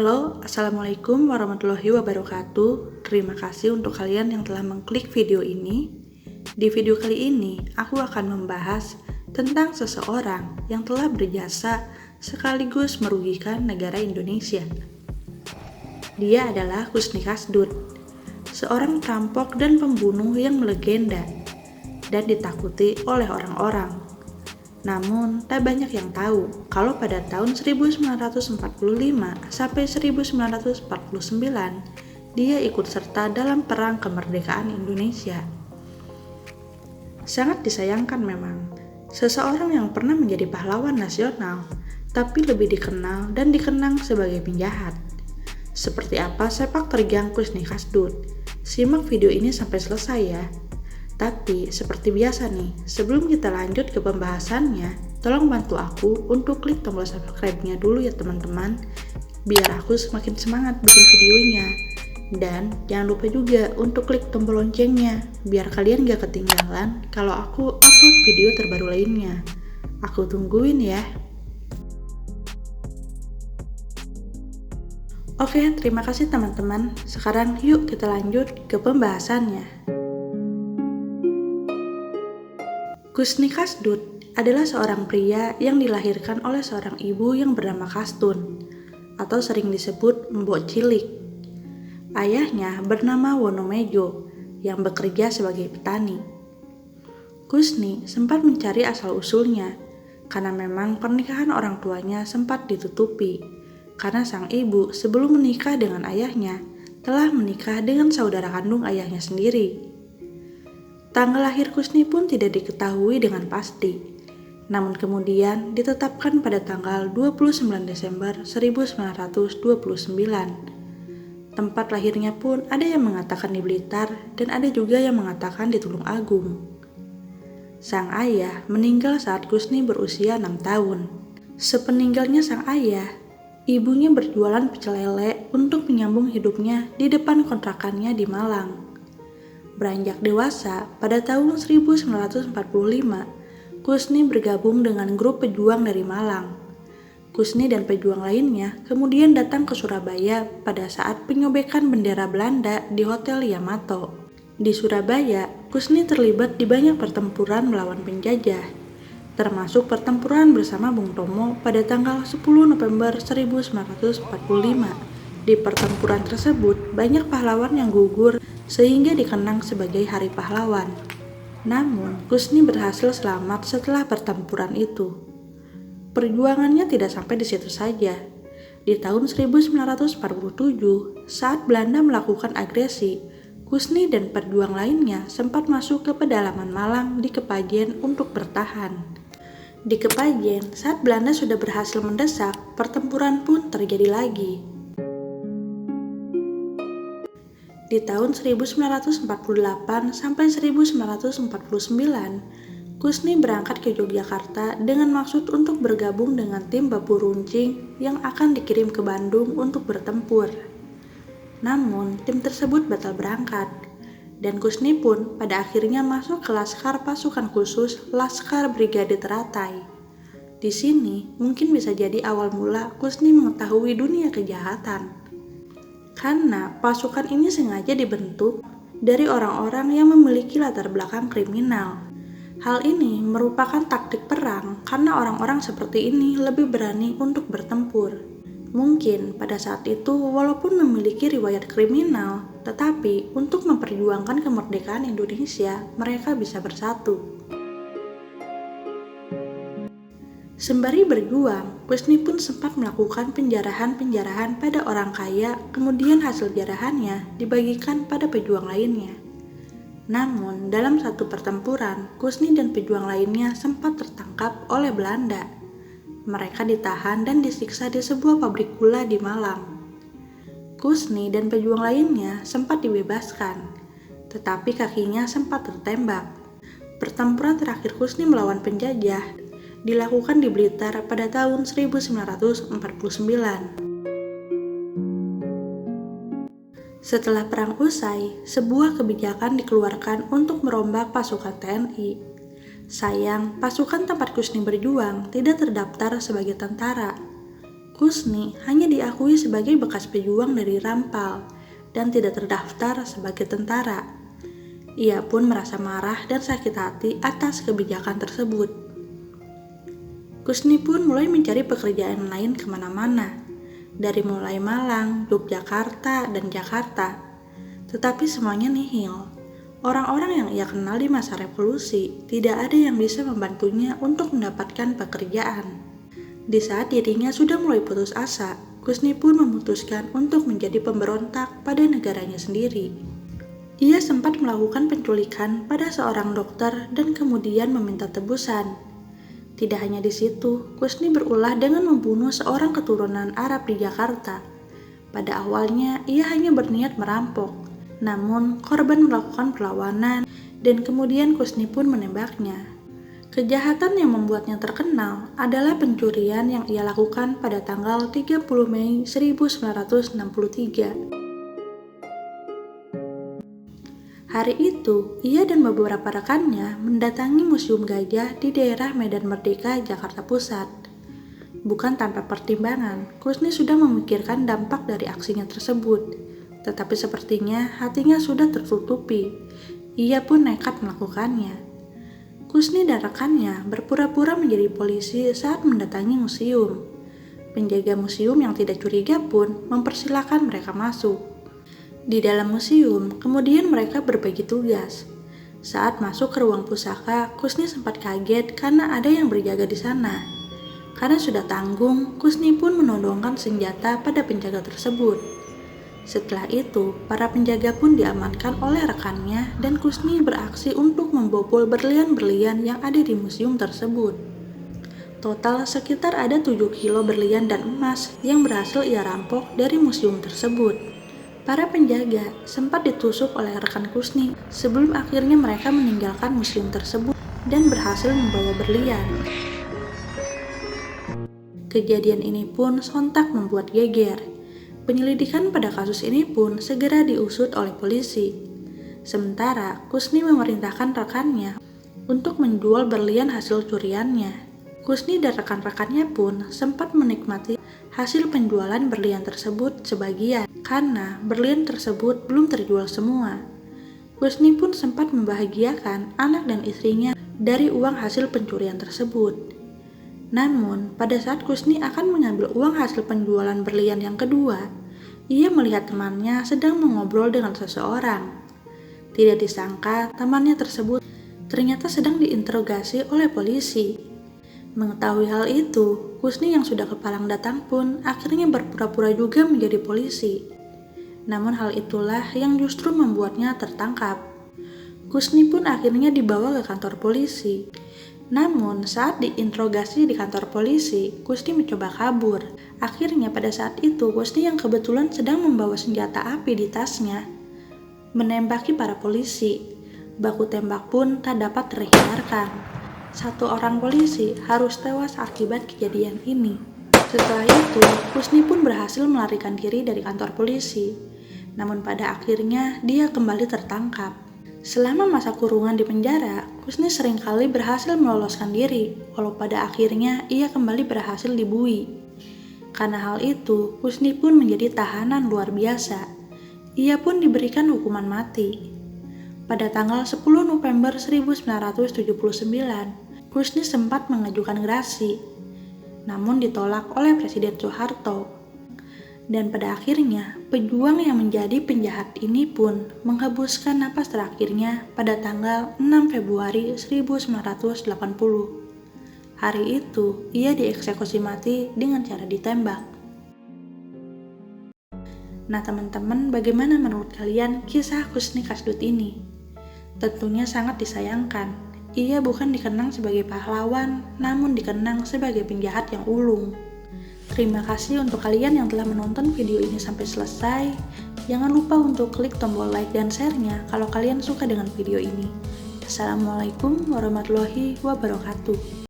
Halo, Assalamualaikum warahmatullahi wabarakatuh. Terima kasih untuk kalian yang telah mengklik video ini. Di video kali ini, aku akan membahas tentang seseorang yang telah berjasa sekaligus merugikan negara Indonesia. Dia adalah Husni Kasdut, seorang perampok dan pembunuh yang melegenda dan ditakuti oleh orang-orang. Namun, tak banyak yang tahu kalau pada tahun 1945 sampai 1949, dia ikut serta dalam perang kemerdekaan Indonesia. Sangat disayangkan memang, seseorang yang pernah menjadi pahlawan nasional, tapi lebih dikenal dan dikenang sebagai penjahat. Seperti apa sepak terjang Husni Kasdut? Simak video ini sampai selesai ya. Tapi seperti biasa nih, sebelum kita lanjut ke pembahasannya, tolong bantu aku untuk klik tombol subscribe-nya dulu ya teman-teman, biar aku semakin semangat bikin videonya. Dan jangan lupa juga untuk klik tombol loncengnya, biar kalian gak ketinggalan kalau aku upload video terbaru lainnya. Aku tungguin ya. Oke, terima kasih teman-teman. Sekarang yuk kita lanjut ke pembahasannya. Husni Kasdut adalah seorang pria yang dilahirkan oleh seorang ibu yang bernama Kastun, atau sering disebut Mbok Cilik. Ayahnya bernama Wonomejo, yang bekerja sebagai petani. Husni sempat mencari asal-usulnya, karena memang pernikahan orang tuanya sempat ditutupi, karena sang ibu sebelum menikah dengan ayahnya, telah menikah dengan saudara kandung ayahnya sendiri. Tanggal lahir Husni pun tidak diketahui dengan pasti, namun kemudian ditetapkan pada tanggal 29 Desember 1929. Tempat lahirnya pun ada yang mengatakan di Blitar dan ada juga yang mengatakan di Tulung Agung. Sang ayah meninggal saat Husni berusia 6 tahun. Sepeninggalnya sang ayah, ibunya berjualan pecel lele untuk menyambung hidupnya di depan kontrakannya di Malang. Beranjak dewasa, pada tahun 1945, Husni bergabung dengan grup pejuang dari Malang. Husni dan pejuang lainnya kemudian datang ke Surabaya pada saat penyobekan bendera Belanda di Hotel Yamato. Di Surabaya, Husni terlibat di banyak pertempuran melawan penjajah, termasuk pertempuran bersama Bung Tomo pada tanggal 10 November 1945. Di pertempuran tersebut, banyak pahlawan yang gugur sehingga dikenang sebagai Hari Pahlawan. Namun, Husni berhasil selamat setelah pertempuran itu. Perjuangannya tidak sampai di situ saja. Di tahun 1947, saat Belanda melakukan agresi, Husni dan pejuang lainnya sempat masuk ke pedalaman Malang di Kepajen untuk bertahan. Di Kepajen, saat Belanda sudah berhasil mendesak, pertempuran pun terjadi lagi. Di tahun 1948 sampai 1949, Husni berangkat ke Yogyakarta dengan maksud untuk bergabung dengan tim Babu Runcing yang akan dikirim ke Bandung untuk bertempur. Namun, tim tersebut batal berangkat, dan Husni pun pada akhirnya masuk ke Laskar Pasukan Khusus Laskar Brigade Teratai. Di sini mungkin bisa jadi awal mula Husni mengetahui dunia kejahatan. Karena pasukan ini sengaja dibentuk dari orang-orang yang memiliki latar belakang kriminal. Hal ini merupakan taktik perang karena orang-orang seperti ini lebih berani untuk bertempur. Mungkin pada saat itu walaupun memiliki riwayat kriminal, tetapi untuk memperjuangkan kemerdekaan Indonesia, mereka bisa bersatu. Sembari berjuang, Husni pun sempat melakukan penjarahan-penjarahan pada orang kaya, kemudian hasil jarahannya dibagikan pada pejuang lainnya. Namun, dalam satu pertempuran, Husni dan pejuang lainnya sempat tertangkap oleh Belanda. Mereka ditahan dan disiksa di sebuah pabrik gula di Malang. Husni dan pejuang lainnya sempat dibebaskan, tetapi kakinya sempat tertembak. Pertempuran terakhir Husni melawan penjajah dilakukan di Blitar pada tahun 1949. Setelah perang usai, sebuah kebijakan dikeluarkan untuk merombak pasukan TNI. Sayang, pasukan tempat Husni berjuang tidak terdaftar sebagai tentara. Kusni hanya diakui sebagai bekas pejuang dari Rampal dan tidak terdaftar sebagai tentara. Ia pun merasa marah dan sakit hati atas kebijakan tersebut. Kusni pun mulai mencari pekerjaan lain kemana-mana, dari mulai Malang, Yogyakarta, dan Jakarta. Tetapi semuanya nihil. Orang-orang yang ia kenal di masa revolusi tidak ada yang bisa membantunya untuk mendapatkan pekerjaan. Di saat dirinya sudah mulai putus asa, Kusni pun memutuskan untuk menjadi pemberontak pada negaranya sendiri. Ia sempat melakukan penculikan pada seorang dokter dan kemudian meminta tebusan. Tidak hanya di situ, Kusni berulah dengan membunuh seorang keturunan Arab di Jakarta. Pada awalnya, ia hanya berniat merampok, namun korban melakukan perlawanan dan kemudian Kusni pun menembaknya. Kejahatan yang membuatnya terkenal adalah pencurian yang ia lakukan pada tanggal 30 Mei 1963. Hari itu, ia dan beberapa rekannya mendatangi Museum Gajah di daerah Medan Merdeka, Jakarta Pusat. Bukan tanpa pertimbangan, Kusni sudah memikirkan dampak dari aksinya tersebut, tetapi sepertinya hatinya sudah tertutupi. Ia pun nekat melakukannya. Kusni dan rekannya berpura-pura menjadi polisi saat mendatangi museum. Penjaga museum yang tidak curiga pun mempersilahkan mereka masuk. Di dalam museum, kemudian mereka berbagi tugas. Saat masuk ke ruang pusaka, Kusni sempat kaget karena ada yang berjaga di sana. Karena sudah tanggung, Kusni pun menodongkan senjata pada penjaga tersebut. Setelah itu, para penjaga pun diamankan oleh rekannya dan Kusni beraksi untuk membobol berlian-berlian yang ada di museum tersebut. Total sekitar ada 7 kilo berlian dan emas yang berhasil ia rampok dari museum tersebut. Para penjaga sempat ditusuk oleh rekan Kusni sebelum akhirnya mereka meninggalkan museum tersebut dan berhasil membawa berlian. Kejadian ini pun sontak membuat geger. Penyelidikan pada kasus ini pun segera diusut oleh polisi. Sementara, Kusni memerintahkan rekannya untuk menjual berlian hasil curiannya. Kusni dan rekan-rekannya pun sempat menikmati hasil penjualan berlian tersebut sebagian, karena berlian tersebut belum terjual semua. Kusni pun sempat membahagiakan anak dan istrinya dari uang hasil pencurian tersebut. Namun, pada saat Kusni akan mengambil uang hasil penjualan berlian yang kedua, ia melihat temannya sedang mengobrol dengan seseorang. Tidak disangka, temannya tersebut ternyata sedang diinterogasi oleh polisi. Mengetahui hal itu, Kusni yang sudah kepalang datang pun akhirnya berpura-pura juga menjadi polisi. Namun hal itulah yang justru membuatnya tertangkap. Kusni pun akhirnya dibawa ke kantor polisi. Namun, saat diinterogasi di kantor polisi, Kusni mencoba kabur. Akhirnya pada saat itu, Kusni yang kebetulan sedang membawa senjata api di tasnya, menembaki para polisi. Baku tembak pun tak dapat terhindarkan. 1 orang polisi harus tewas akibat kejadian ini. Setelah itu, Kusni pun berhasil melarikan diri dari kantor polisi. Namun pada akhirnya, dia kembali tertangkap. Selama masa kurungan di penjara, Kusni seringkali berhasil meloloskan diri, walau pada akhirnya ia kembali berhasil dibui. Karena hal itu, Kusni pun menjadi tahanan luar biasa. Ia pun diberikan hukuman mati. Pada tanggal 10 November 1979, Kusni sempat mengajukan gerasi, namun ditolak oleh Presiden Soeharto. Dan pada akhirnya, pejuang yang menjadi penjahat ini pun menghembuskan napas terakhirnya pada tanggal 6 Februari 1980. Hari itu, ia dieksekusi mati dengan cara ditembak. Nah teman-teman, bagaimana menurut kalian kisah Kusni Kasdut ini? Tentunya sangat disayangkan. Ia bukan dikenang sebagai pahlawan, namun dikenang sebagai penjahat yang ulung. Terima kasih untuk kalian yang telah menonton video ini sampai selesai. Jangan lupa untuk klik tombol like dan share-nya kalau kalian suka dengan video ini. Assalamualaikum warahmatullahi wabarakatuh.